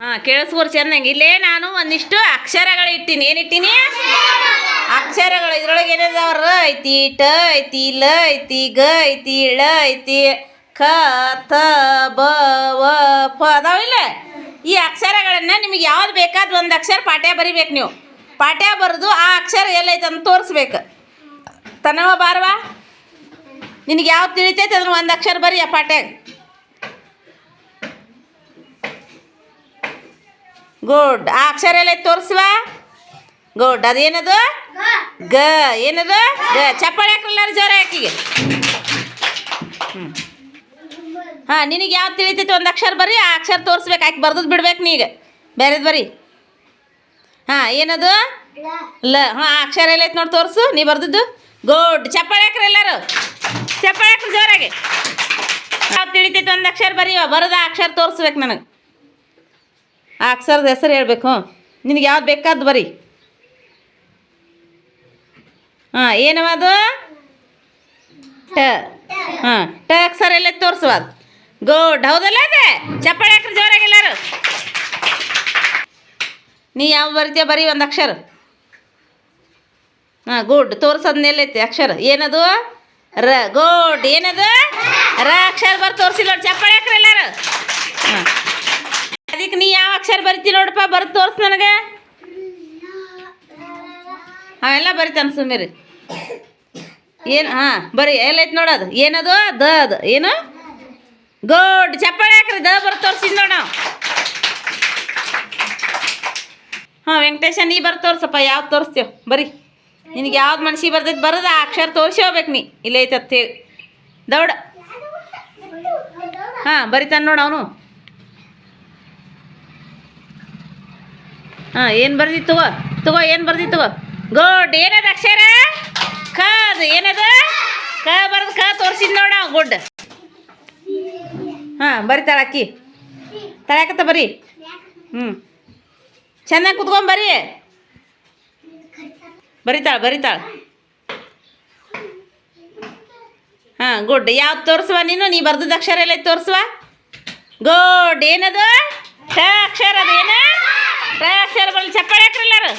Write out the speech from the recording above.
ಕೇಳಿಸ್ಕೋರ್ ಚೆನ್ನಾಗಿ. ಇಲ್ಲೇ ನಾನು ಒಂದಿಷ್ಟು ಅಕ್ಷರಗಳು ಇಟ್ಟೀನಿ. ಏನಿಟ್ಟೀನಿ? ಅಕ್ಷರಗಳು. ಇದ್ರೊಳಗೆ ಏನಿದಾವ್ರ? ಐತಿ ಟ ಐತಿ ಲ ಐತಿ ಗ ಐತಿ ಳ ಐತಿ ಕ ತ ಬ ವ ಪ ಅದಾವಿಲ್ಲ. ಈ ಅಕ್ಷರಗಳನ್ನು ನಿಮಗೆ ಯಾವ್ದು ಬೇಕಾದ ಒಂದು ಅಕ್ಷರ ಪಾಠ್ಯ ಬರಿಬೇಕು. ನೀವು ಪಾಠ್ಯ ಬರೆದು ಆ ಅಕ್ಷರ ಎಲ್ಲೈತೆ ಅಂತ ತೋರಿಸ್ಬೇಕು. ತನವ ಬಾರವಾ, ನಿನಗೆ ಯಾವ್ದು ತಿಳಿತೈತೆ ಅದನ್ನು ಒಂದು ಅಕ್ಷರ ಬರಿ ಆ ಪಾಠ್ಯಾಗ. ಗುಡ್. ಆ ಅಕ್ಷರ ಎಲ್ಲೈತೆ ತೋರಿಸುವ. ಗುಡ್. ಅದೇನದು? ಗ. ಏನದು? ಗ. ಚಪ್ಪಾಳೆ ಹಾಕ್ರಲ್ಲ ಜೋರ ಹಾಕಿಗೆ. ನಿನಗೆ ಯಾವ್ದು ತಿಳಿತೈತೆ ಒಂದು ಅಕ್ಷರ ಬರಿ, ಆ ಅಕ್ಷರ ತೋರಿಸ್ಬೇಕು. ಆಕೆ ಬರ್ದದ್ದು ಬಿಡ್ಬೇಕು ನೀಗ. ಬೇರೆದು ಬರಿ. ಏನದು? ಲ. ಆ ಅಕ್ಷರ ಎಲ್ಲೈತೆ ನೋಡಿ ತೋರಿಸು ನೀ ಬರ್ದದ್ದು. ಗುಡ್. ಚಪ್ಪಾಳೆ ಹಾಕ್ರಿ ಎಲ್ಲರೂ. ಚಪ್ಪಾಳೆ ಹಾಕ್ರಿ ಜೋರಾಗಿ. ಯಾವ್ದು ತಿಳಿತೈತೆ ಒಂದು ಅಕ್ಷರ ಬರೀವ. ಬರೋದ ಆ ಅಕ್ಷರ ತೋರಿಸ್ಬೇಕು ನನಗೆ. ಆ ಅಕ್ಷರದ ಹೆಸರು ಹೇಳ್ಬೇಕು. ನಿನಗೆ ಯಾವ್ದು ಬೇಕಾದ್ದು ಬರಿ. ಏನವ ಅದು? ಟ. ಟ ಅಕ್ಷರ ಎಲ್ಲ ತೋರಿಸುವ. ಗುಡ್. ಹೌದಲ್ಲ ಅದೇ? ಚಪ್ಪಾಳೆ ಹಾಕ್ರಿ ಜೋರಾಗಿ ಎಲ್ಲರೂ. ನೀ ಯಾವ್ದು ಬರಿತೀಯ ಬರೀ ಒಂದು ಅಕ್ಷರ. ಗುಡ್. ತೋರಿಸೋದನ್ನ ಎಲ್ಲೈತಿ ಅಕ್ಷರ. ಏನದು? ರ. ಗುಡ್. ಏನದು? ರ ಅಕ್ಷರ ಬರ್ ತೋರಿಸಿಲ್ಲ ನೋಡಿ. ಚಪ್ಪಾಳೆ ಹಾಕ್ರಿ ಎಲ್ಲರೂ. ಅದಕ್ಕೆ ನೀ ಯಾವ ಅಕ್ಷರ ಬರಿತಿ ನೋಡಪ್ಪ, ಬರೆದು ತೋರಿಸ್ ನನಗೆ. ಅವೆಲ್ಲ ಬರಿತಾನೆ ಸುಮ್ಮೀರಿ. ಏನು? ಬರಿ ಎಲ್ಲೈತಿ ನೋಡೋದು. ಏನದು? ದ. ಅದು ಏನು? ಗುಡ್. ಚಪ್ಪಾಳೆ ಹಾಕ್ರಿ. ದ ಬರ್ ತೋರಿಸಿದ್ ನೋಡ ನಾವು. ವೆಂಕಟೇಶ ನೀ ಬರ್ ತೋರ್ಸಪ್ಪ. ಯಾವ್ದು ತೋರಿಸ್ತೇವೆ ಬರಿ. ನಿನಗೆ ಯಾವ್ದು ಮನ್ಸಿಗೆ ಬರ್ತೈತೆ ಬರೋದು ಆ ಅಕ್ಷರ ತೋರಿಸಿ ಹೋಗ್ಬೇಕು ನೀ. ಇಲ್ಲೇ ಐತೆ ಅಂತೇಳಿ ದೌಡ. ಬರಿತಾನೆ ನೋಡು ಅವನು. ಏನು ಬರ್ದಿ ತಗೋ. ತಗೋ ಏನು ಬರ್ದಿ ತಗೋ. ಗುಡ್. ಏನದು ಅಕ್ಷರ? ಕ. ಅದು ಏನದು? ಕ ಬರೆದು ಕ ತೋರಿಸಿದ್ ನೋಡ. ಗುಡ್. ಬರಿತಾಳ ಅಕ್ಕಿ. ತಳ್ಯಾಕತ್ತ ಬರಿ. ಚೆನ್ನಾಗಿ ಕುತ್ಕೊಂಡ್ ಬರಿ. ಬರಿತಾಳ. ಗುಡ್. ಯಾವ್ದು ತೋರಿಸುವ ನೀನು? ನೀ ಬರ್ದದ ಅಕ್ಷರ ಎಲ್ಲ ತೋರಿಸುವ. ಗುಡ್. ಏನದು? ಟ ಅಕ್ಷರ. ಅದೇನು? ಟ ಅಕ್ಷರ ಬರಲಿ. ಚಪ್ಪಾಳೆ ಹಾಕ್ರಿ ಎಲ್ಲರೂ.